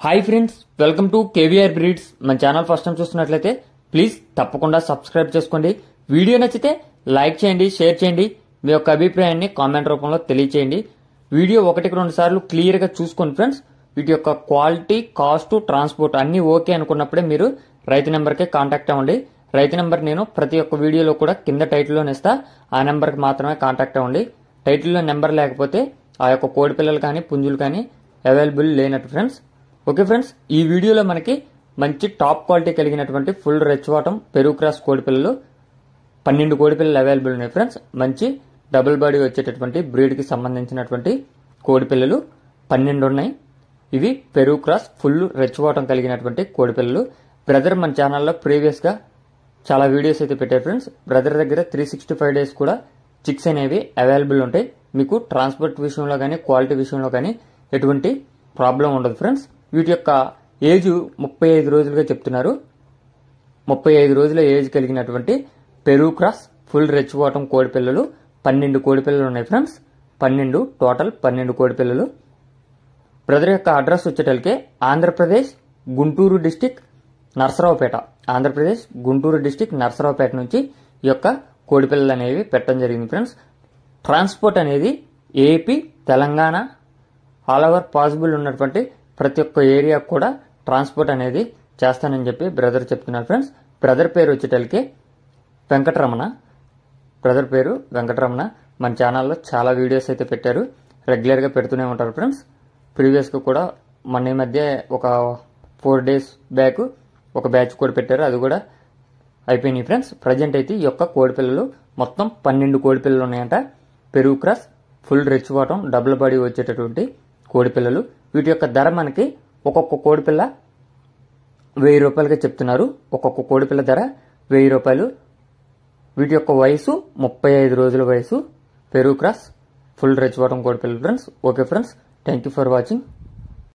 Hi friends, welcome to KVR breeds. మన channel first time చూస్తున్నట్లయితే please తప్పకుండా సబ్స్క్రైబ్ చేసుకోండి. వీడియో నచ్చితే లైక్ చేయండి, షేర్ చేయండి. మీ యొక్క అభిప్రాయాన్ని కామెంట్ రూపంలో తెలియచేయండి. వీడియో 1-2 సార్లు క్లియర్గా చూసుకోండి ఫ్రెండ్స్. వీటి యొక్క క్వాలిటీ, కాస్ట్, ట్రాన్స్పోర్ట్ అన్నీ ఓకే అనుకున్నప్పుడే మీరు రైతు నెంబర్కి కాంటాక్ట్ అవ్వండి. రైతు నెంబర్ నేను ప్రతి ఒక్క వీడియోలో కూడా కింద టైటిల్లోనే ఇస్తా. ఆ నెంబర్కి మాత్రమే కాంటాక్ట్ అవ్వండి. టైటిల్లో నెంబర్ లేకపోతే ఆ యొక్క కోడి పిల్లలు కానీ పుంజులు కానీ అవైలబుల్ లేనట్టు ఫ్రెండ్స్. ఓకే ఫ్రెండ్స్, ఈ వీడియోలో మనకి మంచి టాప్ క్వాలిటీ కలిగినటువంటి ఫుల్ రెచ్వాటం పెరుగు క్రాస్ కోడి పిల్లలు 12 కోడి పిల్లలు అవైలబుల్ ఉన్నాయి ఫ్రెండ్స్. మంచి డబుల్ బాడీ వచ్చేటటువంటి బ్రీడ్కి సంబంధించినటువంటి కోడి పిల్లలు 12 ఉన్నాయి. ఇవి పెరుగు క్రాస్ ఫుల్ రెచ్వాటం కలిగినటువంటి కోడి పిల్లలు. బ్రదర్ మన ఛానల్లో ప్రీవియస్గా చాలా వీడియోస్ అయితే పెట్టారు ఫ్రెండ్స్. బ్రదర్ దగ్గర 365 డేస్ కూడా చిక్స్ అనేవి అవైలబుల్ ఉంటాయి. మీకు ట్రాన్స్పోర్ట్ విషయంలో కానీ క్వాలిటీ విషయంలో కానీ ఎటువంటి ప్రాబ్లం ఉండదు ఫ్రెండ్స్. వీటి యొక్క ఏజ్ 35 రోజులుగా చెప్తున్నారు. 35 రోజుల ఏజ్ కలిగినటువంటి పెరుగు క్రాస్ ఫుల్ రెచ్ బాటం కోడి పిల్లలు 12 కోడి పిల్లలు ఉన్నాయి ఫ్రెండ్స్. 12 టోటల్ 12 కోడి పిల్లలు. బ్రదర్ యొక్క అడ్రస్ వచ్చేటల్కే ఆంధ్రప్రదేశ్ గుంటూరు డిస్టిక్ నర్సరావుపేట. ఆంధ్రప్రదేశ్ గుంటూరు డిస్టిక్ నర్సరావుపేట నుంచి ఈ యొక్క కోడి పిల్లలు అనేవి పెట్టడం జరిగింది ఫ్రెండ్స్. ట్రాన్స్పోర్ట్ అనేది AP, Telangana all over possible ఉన్నటువంటి ప్రతి ఒక్క ఏరియా కూడా ట్రాన్స్పోర్ట్ అనేది చేస్తానని చెప్పి బ్రదర్ చెప్తున్నారు ఫ్రెండ్స్. బ్రదర్ పేరు వచ్చేటల్కే వెంకటరమణ. బ్రదర్ పేరు వెంకటరమణ. మన ఛానల్లో చాలా వీడియోస్ అయితే పెట్టారు, రెగ్యులర్గా పెడుతూనే ఉంటారు ఫ్రెండ్స్. ప్రీవియస్గా కూడా మొన్న ఈ మధ్య ఒక 4 డేస్ బ్యాక్ ఒక బ్యాచ్ కూడా పెట్టారు, అది కూడా అయిపోయినాయి ఫ్రెండ్స్. ప్రజెంట్ అయితే ఈ యొక్క కోడి పిల్లలు మొత్తం 12 కోడి పిల్లలు ఉన్నాయంట. పెరుగు cross full rich bottom double body వచ్చేటటువంటి కోడి పిల్లలు. వీటి యొక్క ధర మనకి ఒక్కొక్క కోడి పిల్ల 1000 రూపాయలుగా చెప్తున్నారు. ఒక్కొక్క కోడి పిల్ల ధర 1000 రూపాయలు. వీటి యొక్క వయసు 35 రోజుల వయసు. పెరుగు క్రాస్ ఫుల్ రిచ్ బాటం కోడి పిల్లలు friends. Okay friends, thank you for watching.